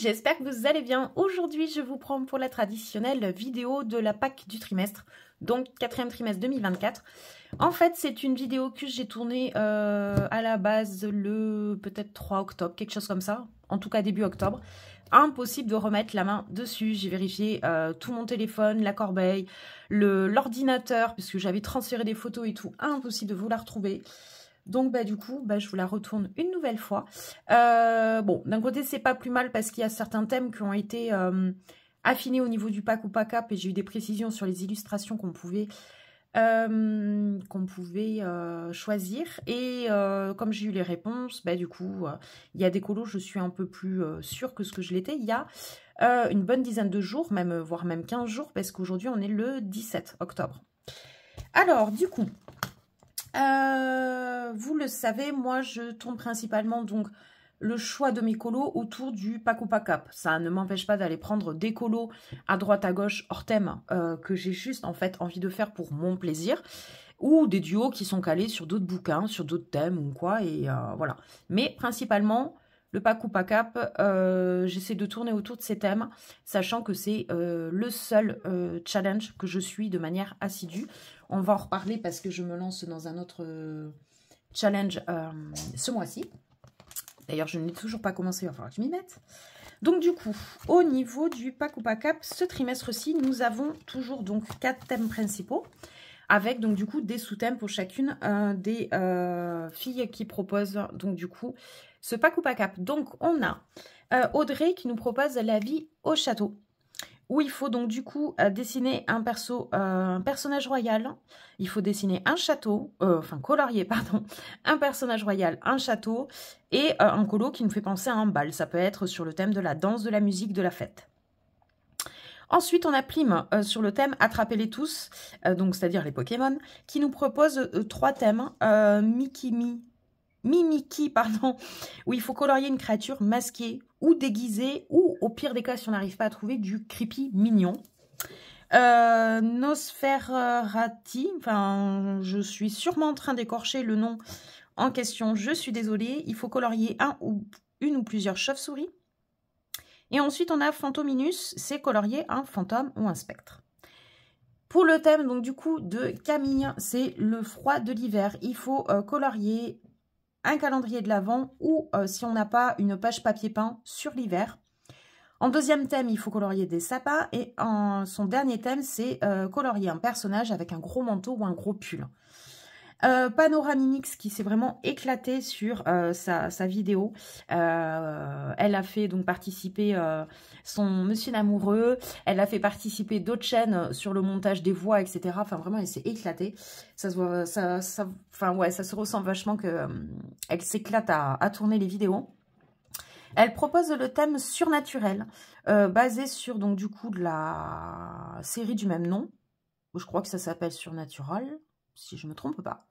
j'espère que vous allez bien. Aujourd'hui, je vous prends pour la traditionnelle vidéo de la Pâques du trimestre, donc 4e trimestre 2024. En fait, c'est une vidéo que j'ai tournée à la base le peut-être 3 octobre, quelque chose comme ça, en tout cas début octobre. Impossible de remettre la main dessus. J'ai vérifié tout mon téléphone, la corbeille, l'ordinateur, puisque j'avais transféré des photos et tout. Impossible de vous la retrouver. Donc, du coup, je vous la retourne une nouvelle fois. Bon, d'un côté, c'est pas plus mal parce qu'il y a certains thèmes qui ont été affinés au niveau du pack ou pack up et j'ai eu des précisions sur les illustrations qu'on pouvait choisir. Et comme j'ai eu les réponses, du coup, il y a des colos, je suis un peu plus sûre que ce que je l'étais. Il y a une bonne dizaine de jours, voire même 15 jours, parce qu'aujourd'hui, on est le 17 octobre. Alors, du coup... vous le savez, moi je tourne principalement donc le choix de mes colos autour du pack ou pack up. Ça ne m'empêche pas d'aller prendre des colos à droite à gauche hors thème que j'ai juste en fait envie de faire pour mon plaisir, ou des duos qui sont calés sur d'autres bouquins, sur d'autres thèmes ou quoi, et voilà. Mais principalement le pack ou pack up, j'essaie de tourner autour de ces thèmes, sachant que c'est le seul challenge que je suis de manière assidue. On va en reparler parce que je me lance dans un autre challenge ce mois-ci. D'ailleurs, je n'ai toujours pas commencé, il va falloir que je m'y mette. Donc du coup, au niveau du pack ou pack up, ce trimestre-ci, nous avons toujours donc 4 thèmes principaux, avec donc du coup des sous-thèmes pour chacune des filles qui proposent donc du coup ce pack ou pack up. Donc on a Audrey qui nous propose la vie au château, où il faut donc du coup dessiner un personnage royal. Il faut dessiner un château, colorier, pardon, un personnage royal, un château et un colo qui nous fait penser à un bal. Ça peut être sur le thème de la danse, de la musique, de la fête. Ensuite, on a Plim sur le thème Attrapez-les tous, donc c'est-à-dire les Pokémon, qui nous propose 3 thèmes. Mimiki, pardon, où il faut colorier une créature masquée ou déguisée, ou au pire des cas, si on n'arrive pas à trouver, du creepy mignon. Nosferati, je suis sûrement en train d'écorcher le nom en question, je suis désolée. Il faut colorier une ou plusieurs chauves-souris. Et ensuite, on a Fantominus, c'est colorier un fantôme ou un spectre. Pour le thème, donc du coup, de Camille, c'est le froid de l'hiver. Il faut colorier un calendrier de l'Avent ou, si on n'a pas, une page papier peint sur l'hiver. En deuxième thème, il faut colorier des sapins. Et en son dernier thème, c'est colorier un personnage avec un gros manteau ou un gros pull. Panoramimix qui s'est vraiment éclaté sur sa vidéo. Elle a fait donc participer son monsieur l'amoureux. Elle a fait participer d'autres chaînes sur le montage des voix, etc. Enfin, vraiment, elle s'est éclatée. Ça se voit, ça se ressent vachement que elle s'éclate à tourner les vidéos. Elle propose le thème surnaturel, basé sur donc du coup de la série du même nom. Je crois que ça s'appelle Supernatural, si je ne me trompe pas,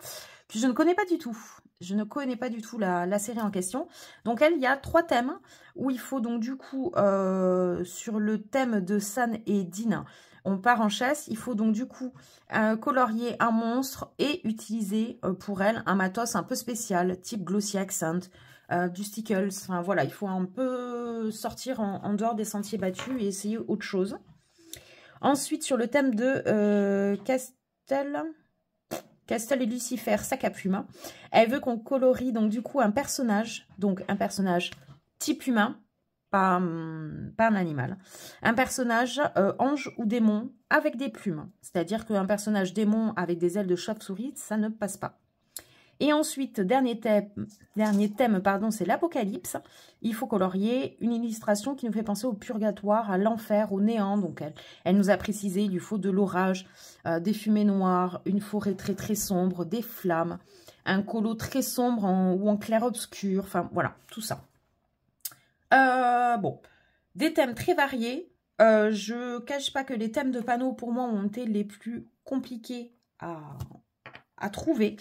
que je ne connais pas du tout. Je ne connais pas du tout la série en question. Donc il y a 3 thèmes où il faut donc du coup, sur le thème de San et Dean, on part en chasse. Il faut donc du coup colorier un monstre et utiliser pour elle un matos un peu spécial, type Glossy Accent, du Stickles. Enfin voilà, il faut un peu sortir en dehors des sentiers battus et essayer autre chose. Ensuite, sur le thème de Castel et Lucifer, sac à plume, elle veut qu'on colorie donc du coup un personnage type humain, pas un animal, un personnage ange ou démon avec des plumes. C'est-à-dire qu'un personnage démon avec des ailes de chauve-souris, ça ne passe pas. Et ensuite, dernier thème, c'est l'Apocalypse. Il faut colorier une illustration qui nous fait penser au purgatoire, à l'enfer, au néant. Donc, elle nous a précisé, il lui faut de l'orage, des fumées noires, une forêt très très sombre, des flammes, un colo très sombre ou en clair-obscur. Enfin, voilà, tout ça. Bon, des thèmes très variés. Je ne cache pas que les thèmes de panneaux, pour moi, ont été les plus compliqués à trouver,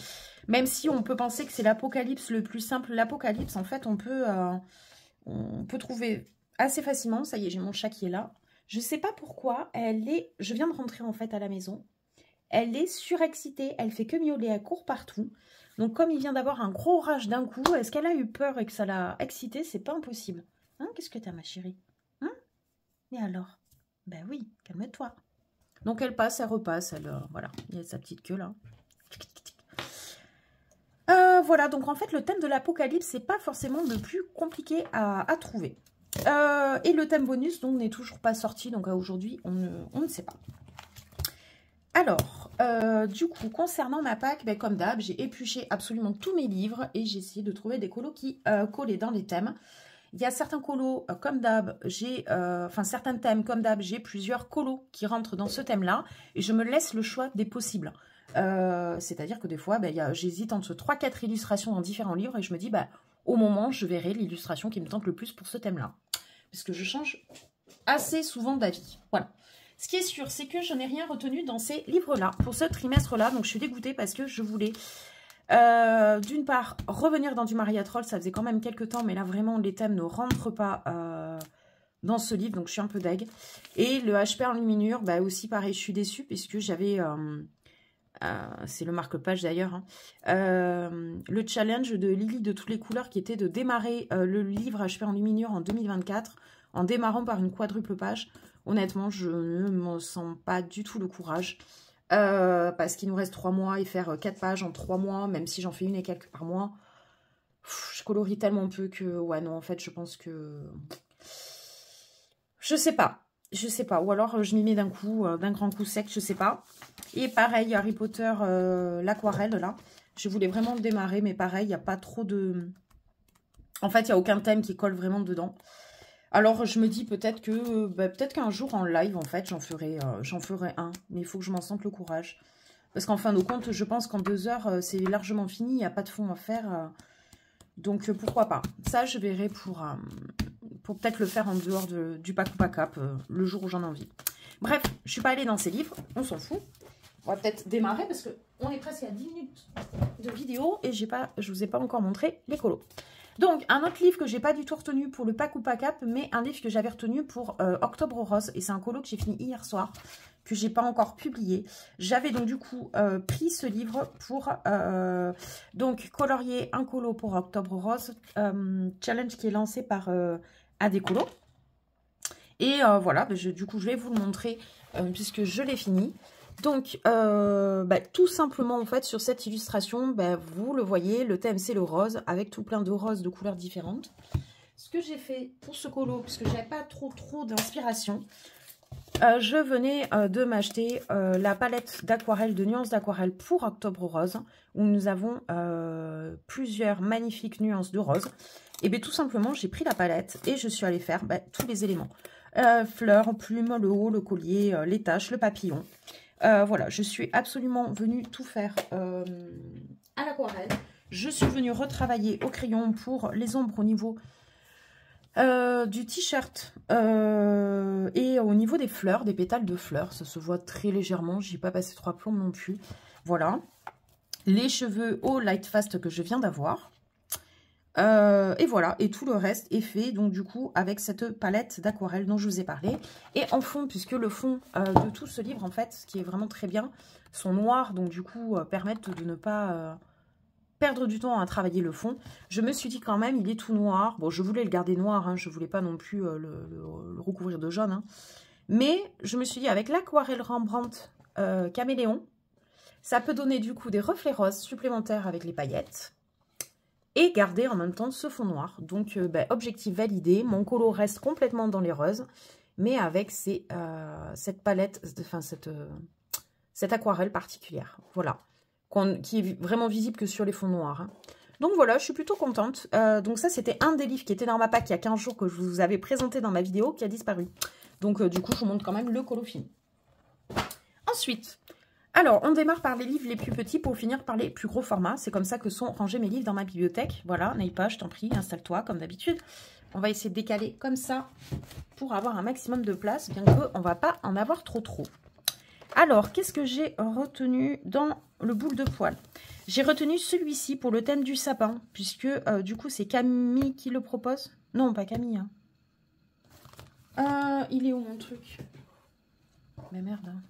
même si on peut penser que c'est l'apocalypse le plus simple. L'apocalypse, en fait, on peut trouver assez facilement. Ça y est, j'ai mon chat qui est là. Je sais pas pourquoi, je viens de rentrer en fait à la maison. Elle est surexcitée, elle fait que miauler, elle court partout. Donc comme il vient d'avoir un gros orage d'un coup, est-ce qu'elle a eu peur et que ça l'a excitée? C'est pas impossible. Hein, qu'est-ce que t'as, ma chérie? Mais alors? Ben oui, calme-toi. Donc elle passe, elle repasse, elle, voilà, il y a sa petite queue là. Voilà, donc en fait le thème de l'apocalypse, c'est pas forcément le plus compliqué à trouver. Et le thème bonus donc n'est toujours pas sorti, donc aujourd'hui on ne sait pas. Alors, du coup, concernant ma pack, ben, comme d'hab, j'ai épluché absolument tous mes livres et j'ai essayé de trouver des colos qui collaient dans les thèmes. Il y a certains colos, comme d'hab, certains thèmes, comme d'hab, j'ai plusieurs colos qui rentrent dans ce thème-là et je me laisse le choix des possibles. C'est-à-dire que des fois, ben, j'hésite entre 3-4 illustrations dans différents livres et je me dis, ben, au moment, je verrai l'illustration qui me tente le plus pour ce thème-là. Parce que je change assez souvent d'avis. Voilà. Ce qui est sûr, c'est que je n'ai rien retenu dans ces livres-là, pour ce trimestre-là. Donc, je suis dégoûtée parce que je voulais, d'une part, revenir dans du Maria Troll. Ça faisait quand même quelques temps, mais là, vraiment, les thèmes ne rentrent pas dans ce livre. Donc, je suis un peu deg. Et le HP en luminure, bah, aussi, pareil, je suis déçue puisque j'avais... c'est le marque-page d'ailleurs. Hein, le challenge de Lily de toutes les couleurs qui était de démarrer le livre HP en luminure en 2024 en démarrant par une quadruple page. Honnêtement, je ne m'en sens pas du tout le courage. Parce qu'il nous reste 3 mois et faire 4 pages en 3 mois, même si j'en fais une et quelques par mois. Je colorie tellement peu que... Ouais, non, en fait, je pense que... Je sais pas. Je sais pas. Ou alors, je m'y mets d'un coup, d'un grand coup sec, je sais pas. Et pareil, Harry Potter, l'aquarelle, là. Je voulais vraiment le démarrer, mais pareil, il n'y a pas trop de... En fait, il n'y a aucun thème qui colle vraiment dedans. Alors, je me dis peut-être que peut-être qu'un jour en live, en fait, j'en ferai un. Mais il faut que je m'en sente le courage. Parce qu'en fin de compte, je pense qu'en 2 heures, c'est largement fini. Il n'y a pas de fond à faire. Donc, pourquoi pas. Ça, je verrai pour peut-être le faire en dehors du pack ou pack up, le jour où j'en ai envie. Bref, je ne suis pas allée dans ces livres. On s'en fout. On va peut-être démarrer parce qu'on est presque à 10 minutes de vidéo. Et je ne vous ai pas encore montré les colos. Donc, un autre livre que j'ai pas du tout retenu pour le pack ou pack up, mais un livre que j'avais retenu pour Octobre Rose. Et c'est un colo que j'ai fini hier soir, que j'ai pas encore publié. J'avais donc du coup pris ce livre pour donc colorier un colo pour Octobre Rose. Challenge qui est lancé par Adécolo. Et voilà, du coup, je vais vous le montrer puisque je l'ai fini. Donc, tout simplement, en fait, sur cette illustration, vous le voyez, le thème, c'est le rose, avec tout plein de roses de couleurs différentes. Ce que j'ai fait pour ce colo, puisque je n'avais pas trop d'inspiration, je venais de m'acheter la palette d'aquarelle, de nuances d'aquarelle pour Octobre Rose, où nous avons plusieurs magnifiques nuances de rose. Et bien, tout simplement, j'ai pris la palette et je suis allée faire tous les éléments. Fleurs, plumes, le haut, le collier, les taches, le papillon. Voilà, je suis absolument venue tout faire à l'aquarelle. Je suis venue retravailler au crayon pour les ombres au niveau du t-shirt et au niveau des fleurs, des pétales de fleurs. Ça se voit très légèrement, j'y ai pas passé 3 plombs non plus. Voilà, les cheveux au Light Fast que je viens d'avoir. Et voilà, et tout le reste est fait donc du coup avec cette palette d'aquarelle dont je vous ai parlé. Et en fond, puisque le fond de tout ce livre en fait, ce qui est vraiment très bien, sont noirs, donc du coup permettent de ne pas perdre du temps à travailler le fond. Je me suis dit quand même, il est tout noir. Bon, je voulais le garder noir, hein, je voulais pas non plus le recouvrir de jaune. Hein. Mais je me suis dit, avec l'aquarelle Rembrandt Caméléon, ça peut donner du coup des reflets roses supplémentaires avec les paillettes. Et garder en même temps ce fond noir. Donc, objectif validé. Mon colo reste complètement dans les roses. Mais avec cette palette, enfin cette aquarelle particulière. Voilà. Qui est vraiment visible que sur les fonds noirs. Hein. Donc voilà, je suis plutôt contente. Donc ça, c'était un des livres qui était dans ma pack il y a 15 jours que je vous avais présenté dans ma vidéo qui a disparu. Donc du coup, je vous montre quand même le colo fini. Ensuite... Alors, on démarre par les livres les plus petits pour finir par les plus gros formats. C'est comme ça que sont rangés mes livres dans ma bibliothèque. Voilà, n'aille pas, je t'en prie, installe-toi comme d'habitude. On va essayer de décaler comme ça pour avoir un maximum de place, bien qu'on ne va pas en avoir trop. Alors, qu'est-ce que j'ai retenu dans le boule de poil? J'ai retenu celui-ci pour le thème du sapin, puisque du coup, c'est Camille qui le propose. Non, pas Camille. Hein. Il est où mon truc? Mais merde, hein.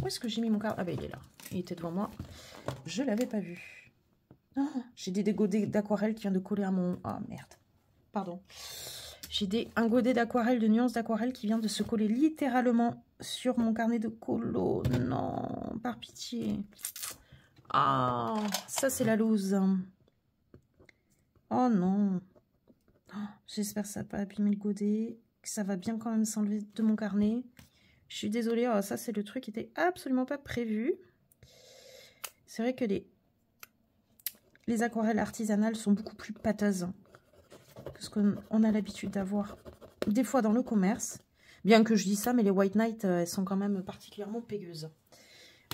Où est-ce que j'ai mis mon carnet? Ah ben il est là. Il était devant moi. Je l'avais pas vu. Oh, j'ai des dégots d'aquarelle qui viennent de coller à mon... Ah merde. Pardon. J'ai un godet d'aquarelle, de nuances d'aquarelle qui vient de se coller littéralement sur mon carnet de colo. Non, par pitié. Ah, ça c'est la loose. Oh non. Oh, j'espère que ça n'a pas abîmé le godet, que ça va bien quand même s'enlever de mon carnet. Je suis désolée, oh, ça c'est le truc qui était absolument pas prévu. C'est vrai que les aquarelles artisanales sont beaucoup plus pâteuses que ce qu'on a l'habitude d'avoir des fois dans le commerce. Bien que je dis ça, mais les White Knight, elles sont quand même particulièrement pégueuses.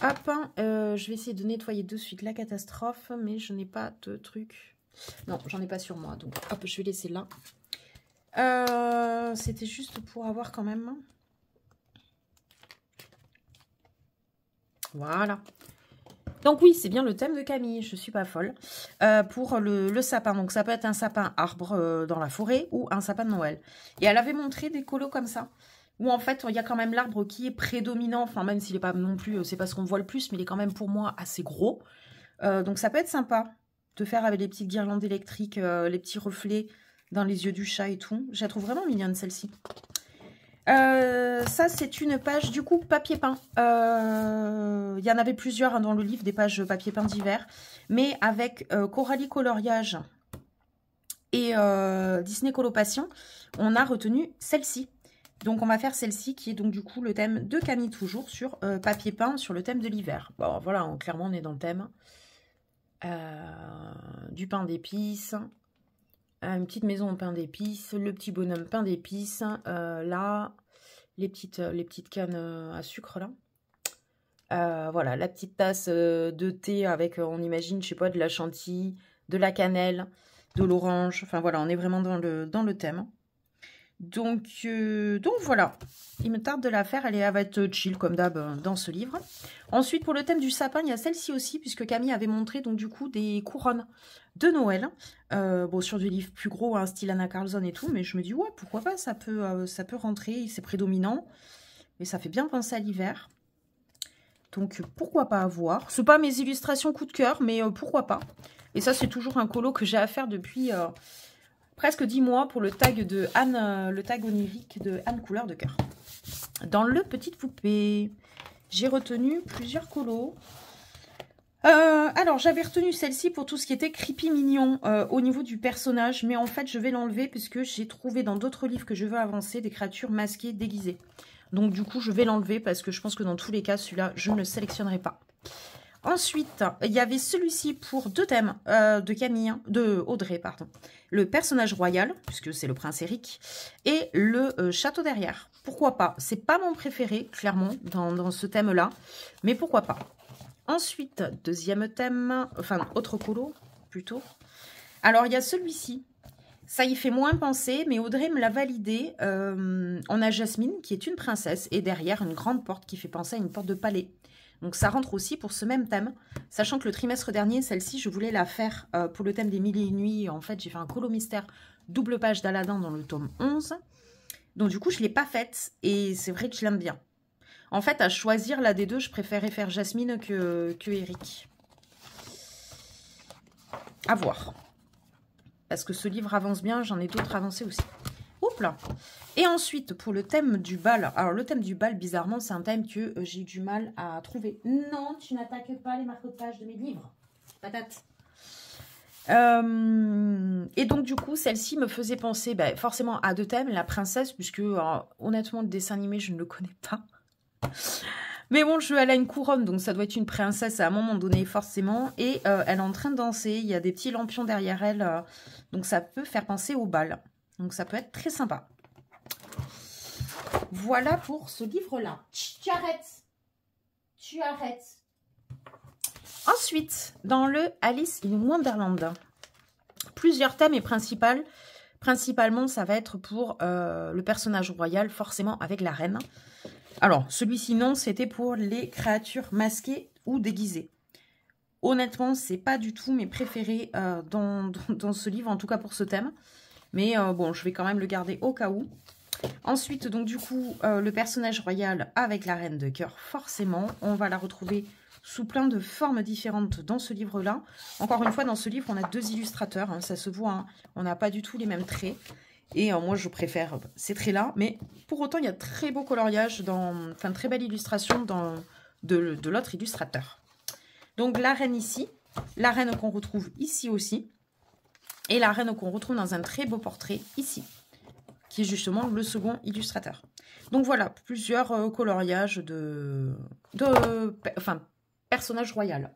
Hop, je vais essayer de nettoyer de suite la catastrophe, mais je n'ai pas de truc. Non, j'en ai pas sur moi, donc hop, je vais laisser là. C'était juste pour avoir quand même... Voilà. Donc oui, c'est bien le thème de Camille, je suis pas folle. Pour le sapin, donc ça peut être un sapin arbre dans la forêt ou un sapin de Noël. Et elle avait montré des colos comme ça, où en fait il y a quand même l'arbre qui est prédominant, enfin même s'il n'est pas non plus, c'est pas ce qu'on voit le plus, mais il est quand même pour moi assez gros. Donc ça peut être sympa de faire avec les petites guirlandes électriques, les petits reflets dans les yeux du chat et tout. Je la trouve vraiment mignonne celle-ci. Ça c'est une page du coup papier peint. Il y en avait plusieurs dans le livre, des pages papier peint d'hiver, mais avec Coralie Coloriage et Disney Coloration, on a retenu celle-ci. Donc on va faire celle-ci qui est donc du coup le thème de Camille, toujours sur papier peint, sur le thème de l'hiver. Bon voilà, clairement on est dans le thème du pain d'épices. Une petite maison en pain d'épices, le petit bonhomme pain d'épices, là, les petites cannes à sucre là. Voilà, la petite tasse de thé avec, on imagine, je sais pas, de la chantilly, de la cannelle, de l'orange. Enfin voilà, on est vraiment dans le thème. Donc voilà, il me tarde de la faire, elle va être chill comme d'hab dans ce livre. Ensuite, pour le thème du sapin, il y a celle-ci aussi, puisque Camille avait montré donc du coup des couronnes de Noël. Bon, sur des livres plus gros, hein, style Anna Carlson et tout, mais je me dis, ouais, pourquoi pas, ça peut rentrer, c'est prédominant, et ça fait bien penser à l'hiver. Donc pourquoi pas avoir. C'est pas mes illustrations coup de cœur, mais pourquoi pas. Et ça, c'est toujours un colo que j'ai à faire depuis... presque 10 mois pour le tag de Anne, le tag onirique de Anne Couleur de Cœur. Dans le Petite Poupée, j'ai retenu plusieurs colos. Alors, j'avais retenu celle-ci pour tout ce qui était creepy mignon au niveau du personnage. Mais en fait, je vais l'enlever puisque j'ai trouvé dans d'autres livres que je veux avancer des créatures masquées, déguisées. Donc, du coup, je vais l'enlever parce que je pense que dans tous les cas, celui-là, je ne le sélectionnerai pas. Ensuite, il y avait celui-ci pour deux thèmes de Audrey, pardon. Le personnage royal, puisque c'est le prince Eric, et le château derrière. Pourquoi pas? C'est pas mon préféré, clairement, dans ce thème-là, mais pourquoi pas? Ensuite, deuxième thème, enfin, autre colo, plutôt. Alors, il y a celui-ci. Ça y fait moins penser, mais Audrey me l'a validé. On a Jasmine, qui est une princesse, et derrière, une grande porte qui fait penser à une porte de palais. Donc ça rentre aussi pour ce même thème, sachant que le trimestre dernier, celle-ci, je voulais la faire pour le thème des mille et une nuits. En fait, j'ai fait un colo mystère double page d'Aladin dans le tome 11. Donc du coup, je ne l'ai pas faite et c'est vrai que je l'aime bien. En fait, à choisir là des deux, je préférais faire Jasmine que Eric. À voir. Parce que ce livre avance bien, j'en ai d'autres avancés aussi. Oups là. Et ensuite, pour le thème du bal. Alors, le thème du bal, bizarrement, c'est un thème que j'ai eu du mal à trouver. Non, tu n'attaques pas les marque-pages de mes livres. Patate. Et donc, du coup, celle-ci me faisait penser forcément à deux thèmes. La princesse, puisque, honnêtement, le dessin animé, je ne le connais pas. Mais bon, elle a une couronne, donc ça doit être une princesse à un moment donné, forcément. Et elle est en train de danser. Il y a des petits lampions derrière elle. Donc, ça peut faire penser au bal. Donc, ça peut être très sympa. Voilà pour ce livre-là. Tu arrêtes. Tu arrêtes. Ensuite, dans le Alice in Wonderland, plusieurs thèmes et principalement, ça va être pour le personnage royal, forcément avec la reine. Alors, celui-ci, non, c'était pour les créatures masquées ou déguisées. Honnêtement, c'est pas du tout mes préférés dans ce livre, en tout cas pour ce thème. Mais bon, je vais quand même le garder au cas où. Ensuite, donc du coup, le personnage royal avec la reine de cœur, forcément. On va la retrouver sous plein de formes différentes dans ce livre-là. Encore une fois, dans ce livre, on a deux illustrateurs. Hein, ça se voit, hein, on n'a pas du tout les mêmes traits. Et moi, je préfère ces traits-là. Mais pour autant, il y a très beau coloriage, enfin, très belle illustration de l'autre illustrateur. Donc, la reine ici. La reine qu'on retrouve ici aussi. Et la reine qu'on retrouve dans un très beau portrait ici. Qui est justement le second illustrateur. Donc, voilà, plusieurs coloriages enfin, personnage royal.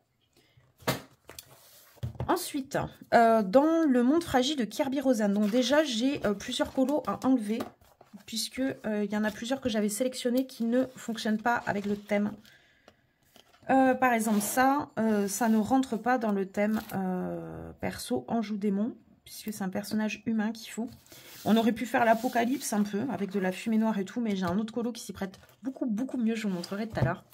Ensuite, dans le monde fragile de Kirby Roseanne, donc déjà j'ai plusieurs colos à enlever, puisque il y en a plusieurs que j'avais sélectionnés qui ne fonctionnent pas avec le thème. Par exemple, ça ne rentre pas dans le thème perso Anjou Démon, puisque c'est un personnage humain qu'il faut. On aurait pu faire l'apocalypse un peu, avec de la fumée noire et tout, mais j'ai un autre colo qui s'y prête beaucoup mieux, je vous montrerai tout à l'heure.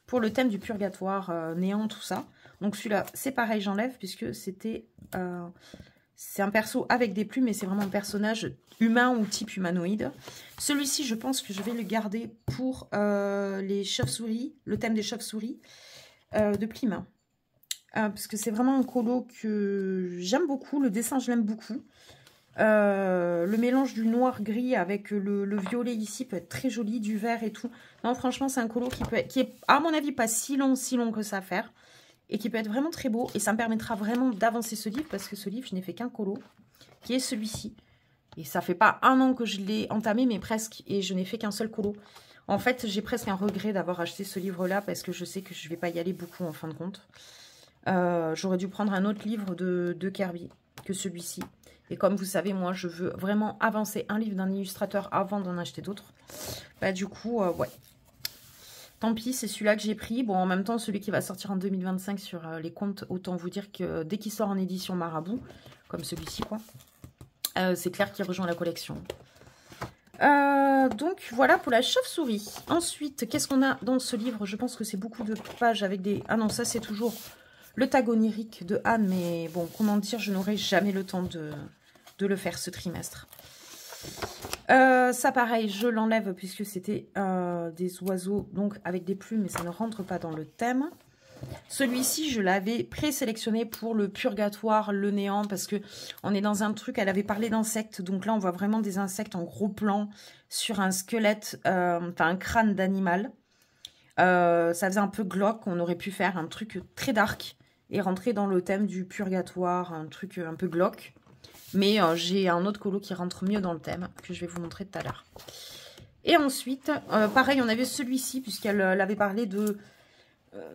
Pour le thème du purgatoire, néant, tout ça. Donc celui-là, c'est pareil, j'enlève, puisque c'était... c'est un perso avec des plumes, mais c'est vraiment un personnage humain ou type humanoïde. Celui-ci, je pense que je vais le garder pour les chauves-souris, le thème des chauves-souris de Plym. Parce que c'est vraiment un colo que j'aime beaucoup, le dessin, je l'aime beaucoup. Le mélange du noir-gris avec le violet ici peut être très joli, du vert et tout. Non, franchement, c'est un colo qui est, à mon avis, pas si long que ça à faire. Et qui peut être vraiment très beau. Et ça me permettra vraiment d'avancer ce livre. Parce que ce livre, je n'ai fait qu'un colo. Qui est celui-ci. Et ça fait pas un an que je l'ai entamé, mais presque. Et je n'ai fait qu'un seul colo. En fait, j'ai presque un regret d'avoir acheté ce livre-là. Parce que je sais que je ne vais pas y aller beaucoup en fin de compte. J'aurais dû prendre un autre livre de Kirby que celui-ci. Et comme vous savez, moi, je veux vraiment avancer un livre d'un illustrateur avant d'en acheter d'autres. Bah, du coup, ouais. Tant pis, c'est celui-là que j'ai pris. Bon, en même temps, celui qui va sortir en 2025 sur les comptes, autant vous dire que dès qu'il sort en édition Marabout, comme celui-ci, quoi, c'est clair qu'il rejoint la collection. Donc, voilà pour la chauve-souris. Ensuite, qu'est-ce qu'on a dans ce livre? Je pense que c'est beaucoup de pages avec des... Ah non, ça, c'est toujours le tag onirique de Anne, mais bon, comment dire, je n'aurai jamais le temps de le faire ce trimestre. Ça pareil, je l'enlève puisque c'était des oiseaux donc avec des plumes, mais ça ne rentre pas dans le thème. Celui-ci, je l'avais présélectionné pour le purgatoire, le néant, parce que on est dans un truc, elle avait parlé d'insectes, donc là on voit vraiment des insectes en gros plan sur un squelette, enfin un crâne d'animal. Ça faisait un peu glauque, on aurait pu faire un truc très dark et rentrer dans le thème du purgatoire, un truc un peu glauque. Mais j'ai un autre colo qui rentre mieux dans le thème, que je vais vous montrer tout à l'heure. Et ensuite, pareil, on avait celui-ci, puisqu'elle avait parlé de...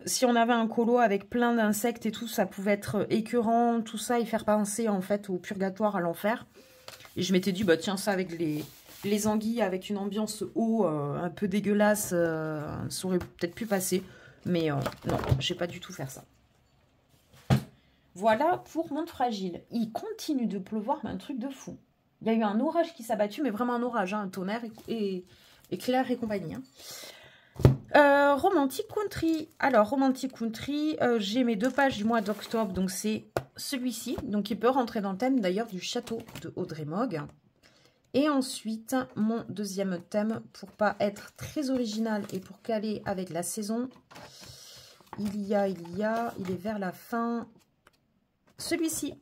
si on avait un colo avec plein d'insectes et tout, ça pouvait être écœurant, tout ça, et faire penser en fait au purgatoire, à l'enfer. Et je m'étais dit, bah tiens, ça avec les anguilles, avec une ambiance eau un peu dégueulasse, ça aurait peut-être pu passer. Mais non, j'ai pas du tout faire ça. Voilà pour Monde Fragile. Il continue de pleuvoir, mais un truc de fou. Il y a eu un orage qui s'est abattu, mais vraiment un orage, hein, un tonnerre et éclair et compagnie. Hein. Romantic Country. Alors, Romantic Country, j'ai mes 2 pages du mois d'octobre, donc c'est celui-ci. Donc, il peut rentrer dans le thème d'ailleurs du château de Audrey Mogg. Et ensuite, mon deuxième thème, pour pas être très original et pour caler avec la saison, il est vers la fin... Celui-ci.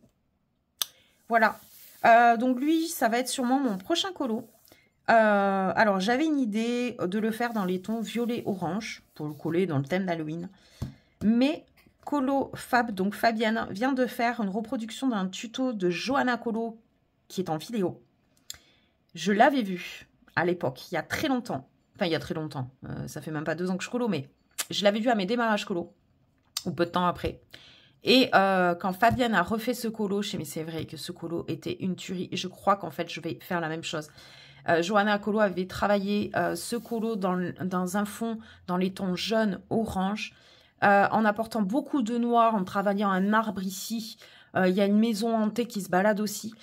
Voilà. Donc lui, ça va être sûrement mon prochain colo. Alors, j'avais une idée de le faire dans les tons violet-orange pour le coller dans le thème d'Halloween. Mais Colo Fab, donc Fabienne, vient de faire une reproduction d'un tuto de Johanna Colo qui est en vidéo. Je l'avais vu à l'époque, il y a très longtemps. Enfin, il y a très longtemps. Ça fait même pas 2 ans que je colo, mais je l'avais vu à mes démarrages colo. Ou peu de temps après. Et quand Fabienne a refait ce colo, je sais, mais c'est vrai que ce colo était une tuerie. Et je crois qu'en fait, je vais faire la même chose. Johanna Colo avait travaillé ce colo dans un fond, dans les tons jaune, orange, en apportant beaucoup de noir, en travaillant un arbre ici. Il y a une maison hantée qui se balade aussi.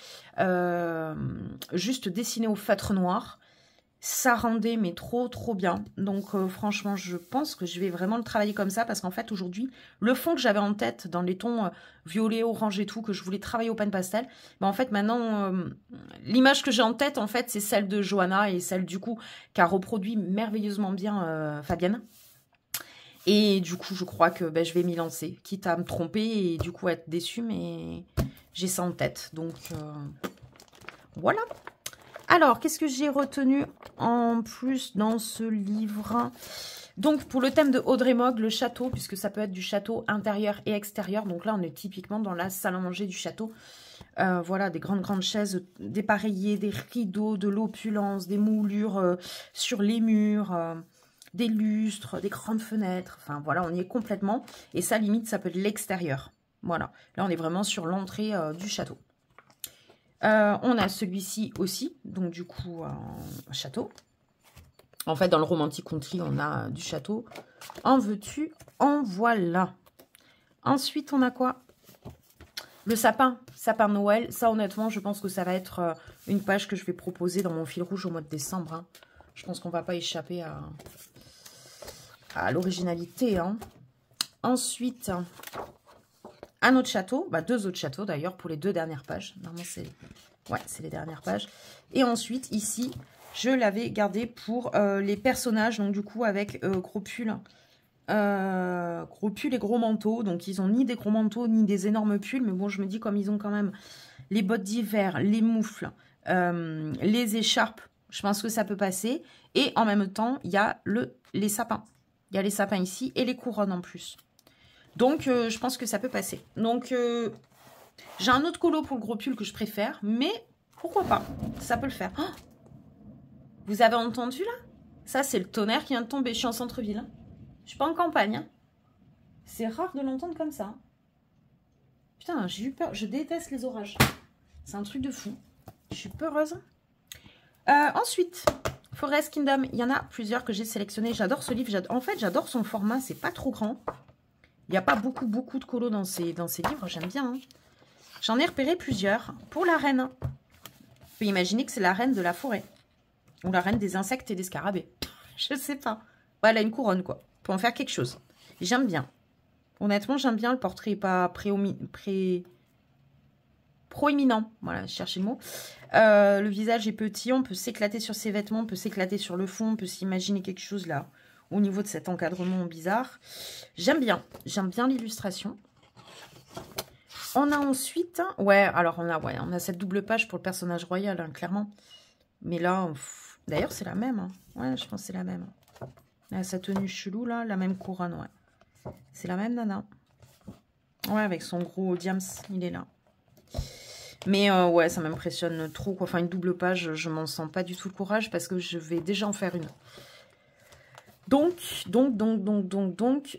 Juste dessiné au feutre noir. Ça rendait mais trop bien. Donc franchement, je pense que je vais vraiment le travailler comme ça parce qu'en fait aujourd'hui, le fond que j'avais en tête dans les tons violet, orange et tout, que je voulais travailler au pen pastel, ben en fait maintenant, l'image que j'ai en tête en fait, c'est celle de Johanna et celle du coup qu'a reproduit merveilleusement bien Fabienne. Et du coup, je crois que ben, je vais m'y lancer, quitte à me tromper et du coup être déçue, mais j'ai ça en tête. Donc voilà. Alors, qu'est-ce que j'ai retenu en plus dans ce livre? Donc, pour le thème de Audrey Mogg, le château, puisque ça peut être du château intérieur et extérieur. Donc là, on est typiquement dans la salle à manger du château. Voilà, des grandes chaises dépareillées, des rideaux, de l'opulence, des moulures sur les murs, des lustres, des grandes fenêtres. Enfin, voilà, on y est complètement. Et ça, limite, ça peut être l'extérieur. Voilà, là, on est vraiment sur l'entrée du château. On a celui-ci aussi, donc du coup, un château. En fait, dans le Romantic Country, on a du château. En veux-tu, en voilà. Ensuite, on a quoi? Le sapin Noël. Ça, honnêtement, je pense que ça va être une page que je vais proposer dans mon fil rouge au mois de décembre. Hein. Je pense qu'on ne va pas échapper à l'originalité. Hein. Ensuite, un autre château. Bah, 2 autres châteaux, d'ailleurs, pour les 2 dernières pages. Normalement, c'est... Ouais, c'est les dernières pages. Et ensuite, ici, je l'avais gardé pour les personnages. Donc, du coup, avec gros pull. Gros pull et gros manteaux. Donc, ils ont ni des gros manteaux, ni des énormes pulls. Mais bon, je me dis, comme ils ont quand même les bottes d'hiver, les moufles, les écharpes, je pense que ça peut passer. Et en même temps, il y a les sapins. Il y a les sapins ici et les couronnes en plus. Donc, je pense que ça peut passer. Donc, j'ai un autre colo pour le gros pull que je préfère, mais pourquoi pas? Ça peut le faire. Oh, vous avez entendu là? Ça, c'est le tonnerre qui vient de tomber. Je suis en centre-ville. Hein. Je suis pas en campagne. Hein. C'est rare de l'entendre comme ça. Putain, j'ai eu peur. Je déteste les orages. C'est un truc de fou. Je suis peureuse. Ensuite, Forest Kingdom. Il y en a plusieurs que j'ai sélectionnés. J'adore ce livre. En fait, j'adore son format. C'est pas trop grand. Il n'y a pas beaucoup de colos dans ces livres. J'aime bien. Hein. J'en ai repéré plusieurs. Pour la reine. On peut imaginer que c'est la reine de la forêt. Ou la reine des insectes et des scarabées. Je sais pas. Ouais, elle a une couronne, quoi. Pour en faire quelque chose. J'aime bien. Honnêtement, j'aime bien le portrait pas proéminent. Voilà, je cherchais le mot. Le visage est petit. On peut s'éclater sur ses vêtements. On peut s'éclater sur le fond. On peut s'imaginer quelque chose là. Au niveau de cet encadrement bizarre. J'aime bien. J'aime bien l'illustration. On a ensuite... Ouais, alors on a cette double page pour le personnage royal, hein, clairement. Mais là, d'ailleurs, c'est la même. Hein. Ouais, je pense que c'est la même. Là, sa tenue chelou, là, la même couronne, ouais. C'est la même nana. Ouais, avec son gros diams, il est là. Mais ouais, ça m'impressionne trop, quoi. Enfin, une double page, je m'en sens pas du tout le courage parce que je vais déjà en faire une. Donc,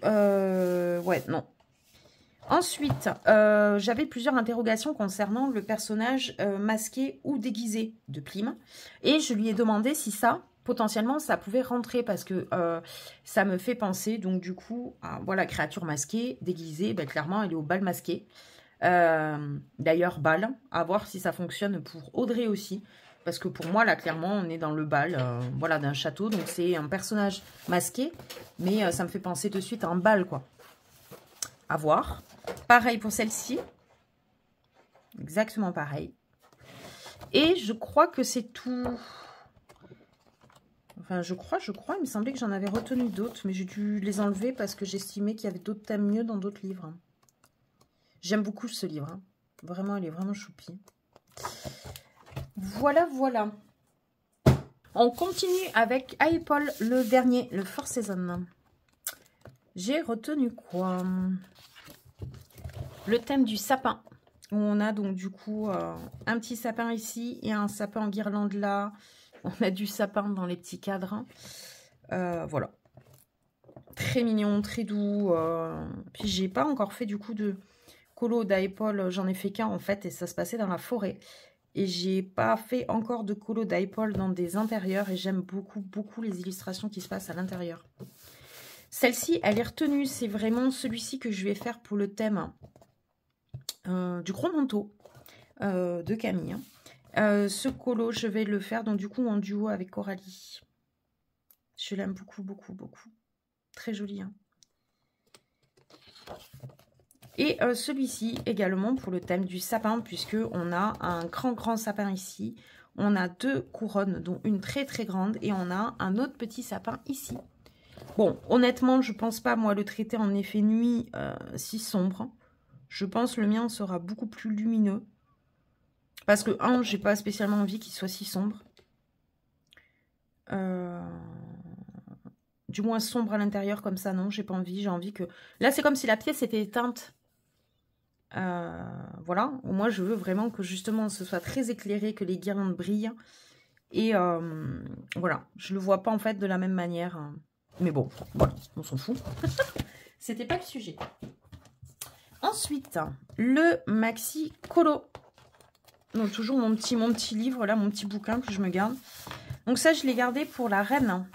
ouais, non. Ensuite, j'avais plusieurs interrogations concernant le personnage masqué ou déguisé de Plim. Et je lui ai demandé si ça, potentiellement, ça pouvait rentrer parce que ça me fait penser, donc du coup, à voilà, créature masquée, déguisée, ben, clairement, elle est au bal masqué. D'ailleurs, bal, à voir si ça fonctionne pour Audrey aussi. Parce que pour moi, là, clairement, on est dans le bal voilà, d'un château. Donc, c'est un personnage masqué. Mais ça me fait penser de suite à un bal, quoi. À voir. Pareil pour celle-ci. Exactement pareil. Et je crois que c'est tout. Enfin, je crois. Il me semblait que j'en avais retenu d'autres. Mais j'ai dû les enlever parce que j'estimais qu'il y avait d'autres thèmes mieux dans d'autres livres. J'aime beaucoup ce livre. Hein. Vraiment, il est vraiment choupi. Voilà, voilà. On continue avec Apple, le dernier, le Four Seasons. J'ai retenu quoi? Le thème du sapin. Où on a donc du coup un petit sapin ici et un sapin en guirlande là. On a du sapin dans les petits cadres. Voilà. Très mignon, très doux. Puis j'ai pas encore fait du coup de colo d'Apple. J'en ai fait qu'un en fait et ça se passait dans la forêt. Et j'ai pas fait encore de colo d'Apple dans des intérieurs. Et j'aime beaucoup les illustrations qui se passent à l'intérieur. Celle-ci, elle est retenue. C'est vraiment celui-ci que je vais faire pour le thème du gros manteau de Camille. Ce colo, je vais le faire donc du coup en duo avec Coralie. Je l'aime beaucoup. Très joli. Hein. Et celui-ci également pour le thème du sapin, puisque on a un grand sapin ici. On a 2 couronnes, dont une très grande, et on a un autre petit sapin ici. Bon, honnêtement, je pense pas, moi, le traiter en effet nuit si sombre. Je pense le mien sera beaucoup plus lumineux. Parce que, j'ai pas spécialement envie qu'il soit si sombre. Du moins sombre à l'intérieur comme ça, non, j'ai pas envie. J'ai envie que... Là, c'est comme si la pièce était éteinte. Voilà, moi je veux vraiment que justement ce soit très éclairé, que les guirlandes brillent. Et voilà, je le vois pas en fait de la même manière. Mais bon, voilà, on s'en fout. C'était pas le sujet. Ensuite, le Maxi Colo. Donc toujours mon petit livre là, mon petit bouquin que je me garde. Donc ça, je l'ai gardé pour la reine.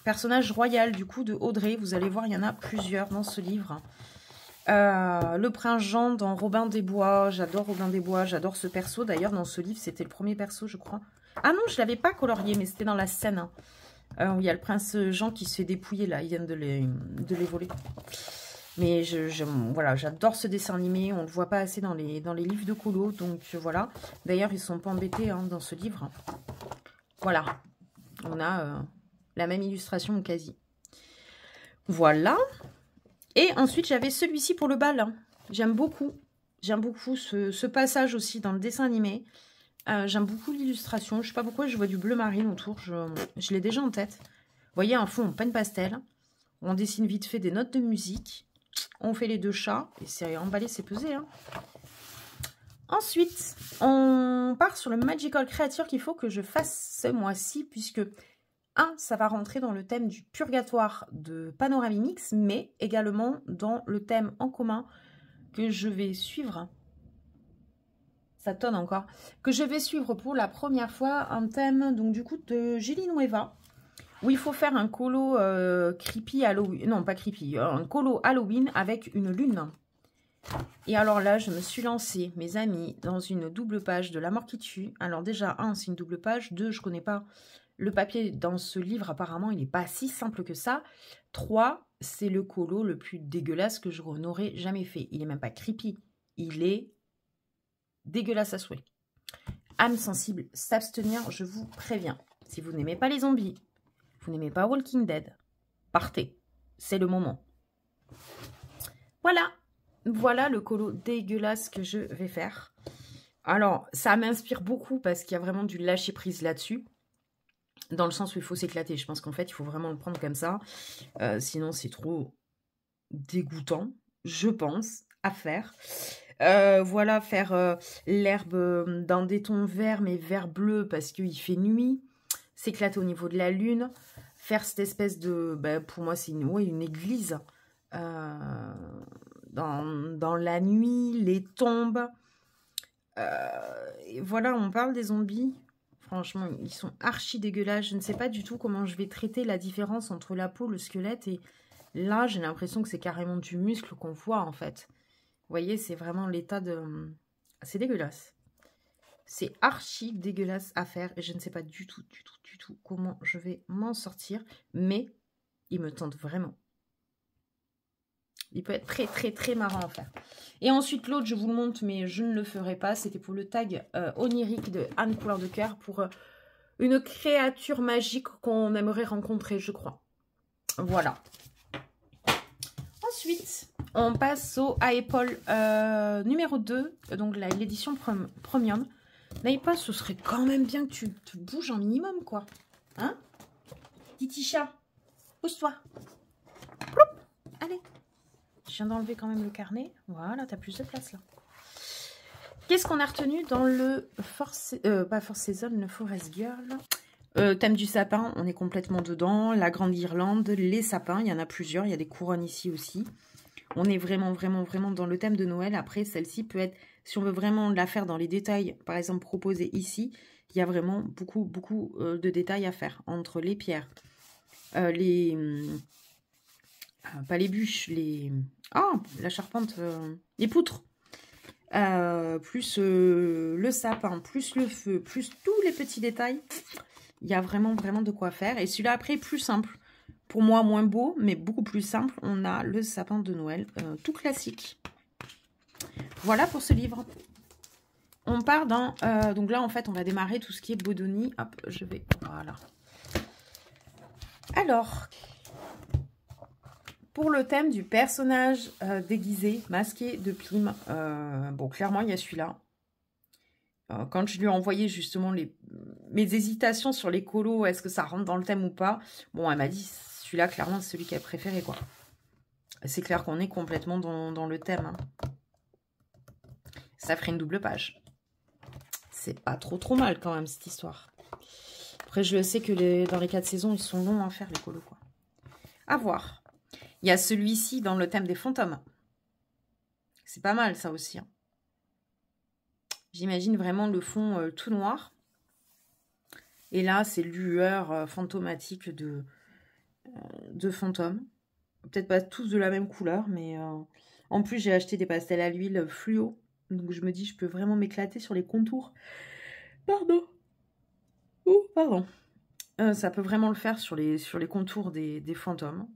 Personnage royal du coup de Audrey. Vous allez voir, il y en a plusieurs dans ce livre. Le prince Jean dans Robin des Bois. J'adore Robin des Bois, j'adore ce perso. D'ailleurs, dans ce livre, c'était le premier perso, je crois. Ah non, je ne l'avais pas colorié, mais c'était dans la scène. Où il y a le prince Jean qui se fait dépouiller, là. Ils viennent de les voler. Mais voilà, j'adore ce dessin animé. On ne le voit pas assez dans les livres de colo. Donc voilà. D'ailleurs, ils ne sont pas embêtés hein, dans ce livre. Voilà. On a la même illustration ou quasi. Voilà. Et ensuite, j'avais celui-ci pour le bal. Hein. J'aime beaucoup. J'aime beaucoup ce passage aussi dans le dessin animé. J'aime beaucoup l'illustration. Je sais pas pourquoi je vois du bleu marine autour. Je l'ai déjà en tête. Vous voyez, un fond en peine pastel. On dessine vite fait des notes de musique. On fait les deux chats. Et c'est emballé, c'est pesé. Hein. Ensuite, on part sur le Magical Creature qu'il faut que je fasse ce mois-ci. Puisque, ça va rentrer dans le thème du purgatoire de Panoramimix. Mais également dans le thème en commun que je vais suivre. Ça tonne encore. Que je vais suivre pour la première fois un thème, donc du coup, de Julie Nueva. Où il faut faire un colo creepy Halloween. Non, pas creepy. Un colo Halloween avec une lune. Et alors là, je me suis lancée, mes amis, dans une double page de La Mort qui tue. Alors déjà, c'est une double page. 2, je connais pas le papier dans ce livre. Apparemment, il n'est pas si simple que ça. 3, c'est le colo le plus dégueulasse que je n'aurais jamais fait. Il n'est même pas creepy. Il est dégueulasse à souhait. Âme sensible, s'abstenir, je vous préviens. Si vous n'aimez pas les zombies, vous n'aimez pas Walking Dead, partez. C'est le moment. Voilà. Voilà le colo dégueulasse que je vais faire. Alors, ça m'inspire beaucoup parce qu'il y a vraiment du lâcher prise là-dessus. Dans le sens où il faut s'éclater. Je pense qu'en fait, il faut vraiment le prendre comme ça. Sinon, c'est trop dégoûtant, je pense, à faire. Voilà, faire l'herbe dans des tons verts, mais vert bleu parce qu'il fait nuit. S'éclater au niveau de la lune. Faire cette espèce de... pour moi, c'est une église. Dans la nuit, les tombes. Et voilà, on parle des zombies. Franchement, ils sont archi dégueulasses. Je ne sais pas du tout comment je vais traiter la différence entre la peau, le squelette. Et là, j'ai l'impression que c'est carrément du muscle qu'on voit, en fait. Vous voyez, c'est vraiment l'état de... C'est dégueulasse. C'est archi dégueulasse à faire. Et je ne sais pas du tout comment je vais m'en sortir. Mais il me tente vraiment. Il peut être très marrant à faire. Et ensuite, l'autre, je vous le montre, mais je ne le ferai pas. C'était pour le tag onirique de Anne Couleur de Cœur. Pour une créature magique qu'on aimerait rencontrer, je crois. Voilà. Ensuite, on passe au Apple numéro 2. Donc l'édition premium. Naïpa, ce serait quand même bien que tu te bouges un minimum, quoi. Hein? Titi chat, pousse-toi. Allez. Je viens d'enlever quand même le carnet. Voilà, t'as plus de place là. Qu'est-ce qu'on a retenu dans le pas Force Season, le Forest Girl? Thème du sapin, on est complètement dedans. La grande guirlande, les sapins, il y en a plusieurs. Il y a des couronnes ici aussi. On est vraiment dans le thème de Noël. Après, celle-ci peut être, si on veut vraiment la faire dans les détails, par exemple proposée ici, il y a vraiment beaucoup de détails à faire. Entre les pierres, pas les bûches, la charpente, les poutres, plus le sapin, plus le feu, plus tous les petits détails. Il y a vraiment de quoi faire. Et celui-là, après, est plus simple. Pour moi, moins beau, mais beaucoup plus simple. On a le sapin de Noël, tout classique. Voilà pour ce livre. On part dans... donc là, en fait, on va démarrer tout ce qui est Bodoni. Hop, je vais... Voilà. Alors... Pour le thème du personnage déguisé, masqué de Plim, bon, clairement, il y a celui-là. quand je lui ai envoyé justement mes hésitations sur les colos, est-ce que ça rentre dans le thème ou pas, bon, elle m'a dit, celui-là, clairement, c'est celui qu'elle préférait, quoi. C'est clair qu'on est complètement dans le thème. Hein. Ça ferait une double page. C'est pas trop mal, quand même, cette histoire. Après, je sais que dans les 4 saisons, ils sont longs à faire, les colos, quoi. À voir. Il y a celui-ci dans le thème des fantômes. C'est pas mal, ça aussi. Hein. J'imagine vraiment le fond tout noir. Et là, c'est lueur fantomatique de fantômes. Peut-être pas tous de la même couleur, mais en plus, j'ai acheté des pastels à l'huile fluo. Donc, je me dis, je peux vraiment m'éclater sur les contours. Pardon. Oh, pardon. Ça peut vraiment le faire sur les contours des fantômes.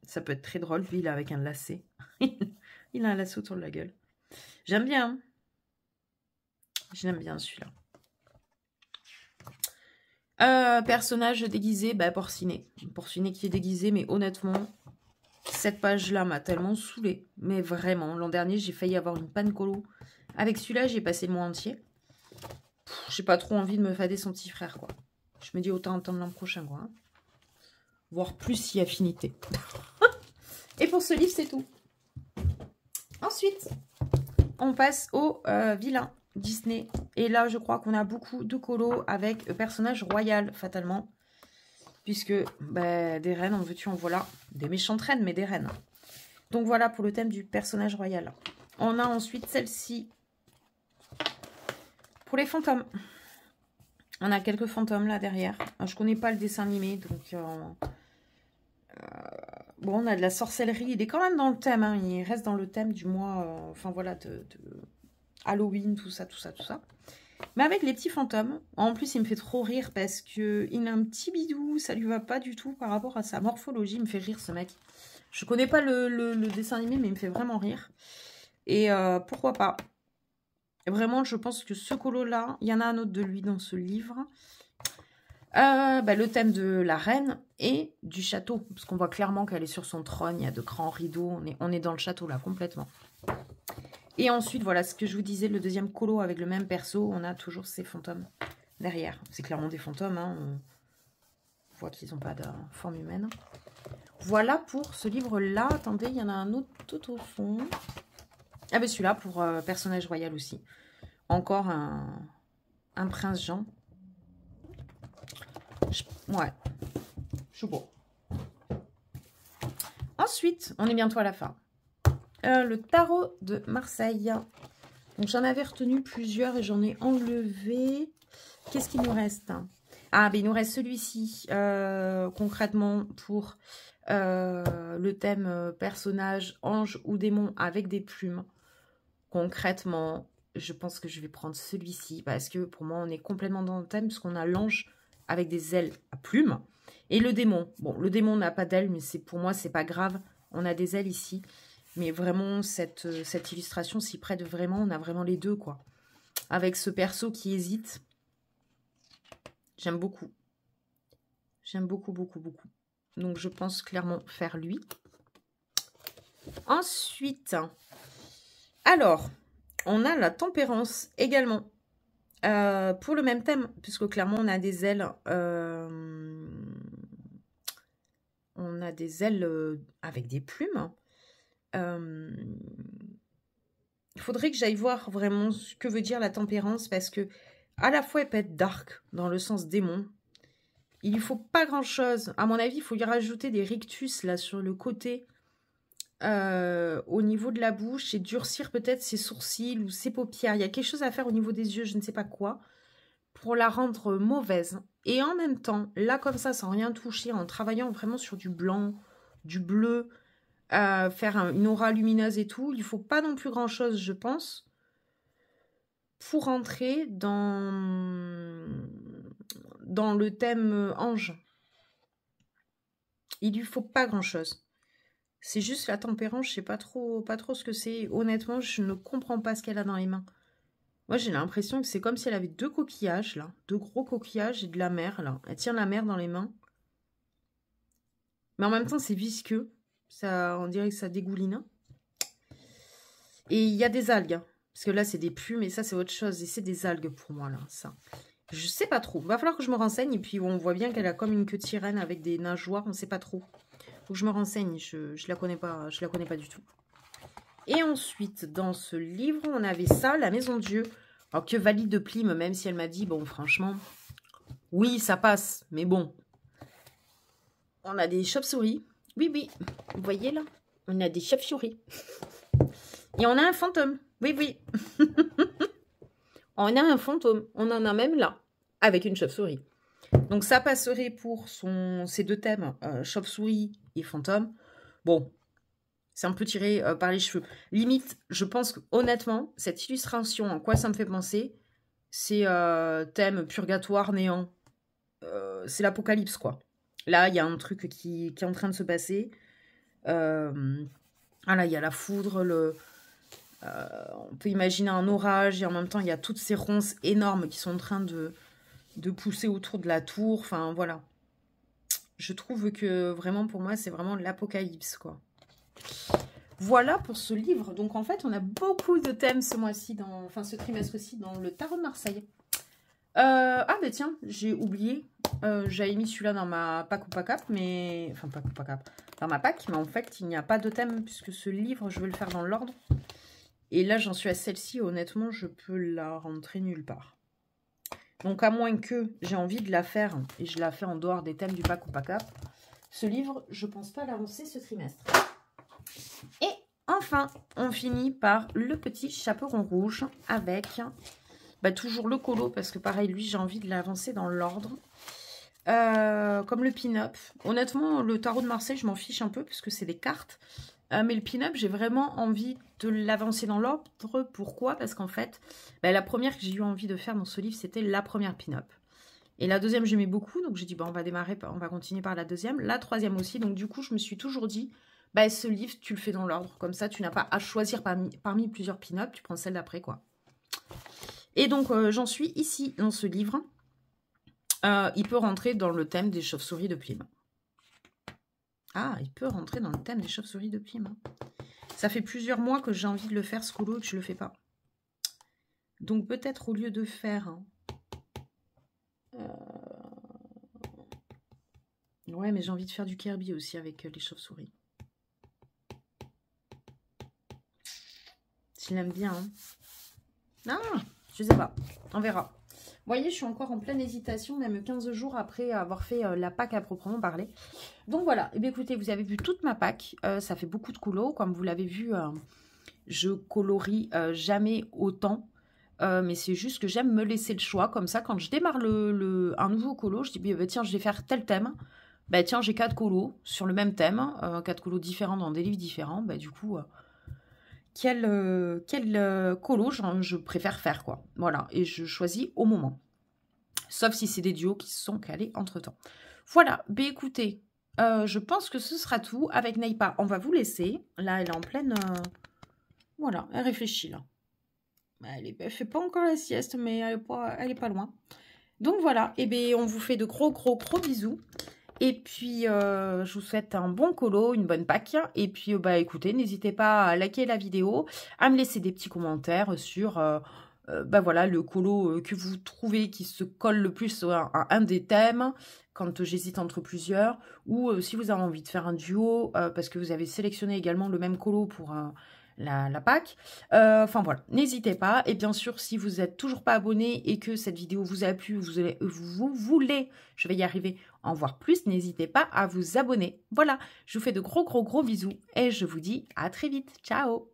Ça peut être très drôle. Lui, il est avec un lacet. Il a un lacet autour de la gueule. J'aime bien. Hein. J'aime bien celui-là. Personnage déguisé, bah, Porcinet. Porcinet qui est déguisé, mais honnêtement, cette page-là m'a tellement saoulée. Mais vraiment, l'an dernier, j'ai failli avoir une panne colo. Avec celui-là, j'ai passé le mois entier. J'ai pas trop envie de me fader son petit frère, quoi. Je me dis autant attendre l'an prochain, quoi. Hein. Voire plus si affinité. Et pour ce livre, c'est tout. Ensuite, on passe au vilain Disney. Et là, je crois qu'on a beaucoup de colos avec personnage royal, fatalement. Puisque, bah, des reines, en veux-tu, en voilà. Des méchantes reines, mais des reines. Donc voilà pour le thème du personnage royal. On a ensuite celle-ci. Pour les fantômes. On a quelques fantômes là derrière. Je connais pas le dessin animé, donc... bon, on a de la sorcellerie. Il est quand même dans le thème. Hein. Il reste dans le thème du mois... enfin voilà, de Halloween, tout ça. Mais avec les petits fantômes. En plus, il me fait trop rire parce que il a un petit bidou. Ça lui va pas du tout par rapport à sa morphologie. Il me fait rire, ce mec. Je connais pas le dessin animé, mais il me fait vraiment rire. Et pourquoi pas. Vraiment, je pense que ce colo-là, il y en a un autre de lui dans ce livre. Le thème de la reine et du château. Parce qu'on voit clairement qu'elle est sur son trône. Il y a de grands rideaux. On est dans le château, là, complètement. Et ensuite, voilà ce que je vous disais, le deuxième colo avec le même perso. On a toujours ces fantômes derrière. C'est clairement des fantômes. Hein. On voit qu'ils n'ont pas de forme humaine. Voilà pour ce livre-là. Attendez, il y en a un autre tout au fond. Ah ben celui-là pour personnage royal aussi. Encore un prince Jean. Ouais. Je suis beau. Ensuite, on est bientôt à la fin. Le tarot de Marseille. Donc j'en avais retenu plusieurs et j'en ai enlevé. Qu'est-ce qu'il nous reste? Ah, ben il nous reste celui-ci. Concrètement pour le thème personnage, ange ou démon avec des plumes. Concrètement, je pense que je vais prendre celui-ci parce que pour moi, on est complètement dans le thème parce qu'on a l'ange avec des ailes à plumes et le démon. Bon, le démon n'a pas d'ailes, mais pour moi, c'est pas grave. On a des ailes ici. Mais vraiment, cette illustration s'y prête vraiment. On a vraiment les deux, quoi. Avec ce perso qui hésite. J'aime beaucoup. J'aime beaucoup. Donc, je pense clairement faire lui. Ensuite... Alors, on a la tempérance également. Pour le même thème, puisque clairement on a des ailes. On a des ailes avec des plumes. Il faudrait que j'aille voir vraiment ce que veut dire la tempérance, parce que à la fois elle peut être dark, dans le sens démon. Il lui faut pas grand chose. À mon avis, il faut lui rajouter des rictus là sur le côté. Au niveau de la bouche et durcir peut-être ses sourcils ou ses paupières. Il y a quelque chose à faire au niveau des yeux, je ne sais pas quoi, pour la rendre mauvaise. Et en même temps, là comme ça, sans rien toucher, en travaillant vraiment sur du blanc, du bleu, faire une aura lumineuse et tout, il ne faut pas non plus grand-chose, je pense, pour entrer dans le thème ange. Il lui faut pas grand-chose. C'est juste la tempérance, je sais pas trop ce que c'est. Honnêtement, je ne comprends pas ce qu'elle a dans les mains. Moi, j'ai l'impression que c'est comme si elle avait deux coquillages, là. Deux gros coquillages et de la mer, là. Elle tient la mer dans les mains. Mais en même temps, c'est visqueux. Ça, on dirait que ça dégouline. Et il y a des algues. Parce que là, c'est des plumes et ça, c'est autre chose. Et c'est des algues pour moi, là, ça. Je sais pas trop. Va falloir que je me renseigne. Et puis, on voit bien qu'elle a comme une queue de sirène avec des nageoires. On sait pas trop. Faut que je me renseigne. Je la connais pas. Je la connais pas du tout. Et ensuite, dans ce livre, on avait ça, La Maison de Dieu. Alors que valide de Plim, même si elle m'a dit, bon, franchement, oui, ça passe. Mais bon, on a des chauves-souris. Oui, oui. Vous voyez, là? On a des chauves-souris. Et on a un fantôme. Oui, oui. On a un fantôme. On en a même là, avec une chauve-souris. Donc, ça passerait pour ces deux thèmes, chauve-souris et fantôme. Bon, c'est un peu tiré par les cheveux. Limite, je pense que honnêtement, cette illustration, en quoi ça me fait penser, c'est thème purgatoire néant. C'est l'apocalypse, quoi. Là, il y a un truc qui est en train de se passer. Voilà, il y a la foudre, on peut imaginer un orage, et en même temps, il y a toutes ces ronces énormes qui sont en train de pousser autour de la tour. Enfin, voilà. Je trouve que vraiment, pour moi, c'est vraiment l'apocalypse, quoi. Voilà pour ce livre. Donc, en fait, on a beaucoup de thèmes ce mois-ci, enfin, ce trimestre-ci, dans le tarot de Marseille. Ah, ben tiens, j'ai oublié. J'avais mis celui-là dans ma pack ou pas cap, mais... Enfin, pack ou pas cap. Dans ma pack, mais en fait, il n'y a pas de thème, puisque ce livre, je vais le faire dans l'ordre. Et là, j'en suis à celle-ci. Honnêtement, je peux la rentrer nulle part. Donc, à moins que j'ai envie de la faire, et je la fais en dehors des thèmes du pack ou pas cap, ce livre, je pense pas l'avancer ce trimestre. Et enfin, on finit par le petit chaperon rouge avec toujours le colo, parce que pareil, lui, j'ai envie de l'avancer dans l'ordre. Comme le pin-up. Honnêtement, le tarot de Marseille, je m'en fiche un peu, parce que c'est des cartes. Mais le pin-up, j'ai vraiment envie de l'avancer dans l'ordre. Pourquoi? Parce qu'en fait, la première que j'ai eu envie de faire dans ce livre, c'était la première pin-up. Et la deuxième, j'aimais beaucoup. Donc, j'ai dit, on va continuer par la deuxième. La troisième aussi. Donc, du coup, je me suis toujours dit, ce livre, tu le fais dans l'ordre. Comme ça, tu n'as pas à choisir parmi plusieurs pin-up. Tu prends celle d'après, quoi. Et donc, j'en suis ici, dans ce livre. Il peut rentrer dans le thème des chauves-souris de Plim. Ah, il peut rentrer dans le thème des chauves-souris de Plim. Ça fait plusieurs mois que j'ai envie de le faire, ce colo, et que je ne le fais pas. Donc, peut-être au lieu de faire... Ouais, mais j'ai envie de faire du Kirby aussi avec les chauves-souris. S'il aime bien. Hein. Ah, je sais pas. On verra. Vous voyez, je suis encore en pleine hésitation, même 15 jours après avoir fait la pack à proprement parler. Donc voilà, et bien, écoutez, vous avez vu toute ma pack. Ça fait beaucoup de colos. Comme vous l'avez vu, je colorie jamais autant. Mais c'est juste que j'aime me laisser le choix. Comme ça, quand je démarre un nouveau colo, je dis, tiens, je vais faire tel thème. Tiens, j'ai 4 colos sur le même thème. 4 colos différents dans des livres différents. Du coup... quel colo je préfère faire, quoi. Voilà, et je choisis au moment. Sauf si c'est des duos qui se sont calés entre-temps. Voilà, écoutez, je pense que ce sera tout. Avec Neipa, on va vous laisser. Là, elle est en pleine... Voilà, elle réfléchit, là. Elle fait pas encore la sieste, mais elle est pas loin. Donc voilà, et bien, on vous fait de gros bisous. Et puis, je vous souhaite un bon colo, une bonne pack. Et puis, écoutez, n'hésitez pas à liker la vidéo, à me laisser des petits commentaires sur, voilà, le colo que vous trouvez qui se colle le plus à un des thèmes, quand j'hésite entre plusieurs. Ou si vous avez envie de faire un duo, parce que vous avez sélectionné également le même colo pour... la pack. Enfin voilà, n'hésitez pas. Et bien sûr, si vous n'êtes toujours pas abonné et que cette vidéo vous a plu, vous voulez, je vais y arriver, en voir plus, n'hésitez pas à vous abonner. Voilà, je vous fais de gros bisous et je vous dis à très vite. Ciao!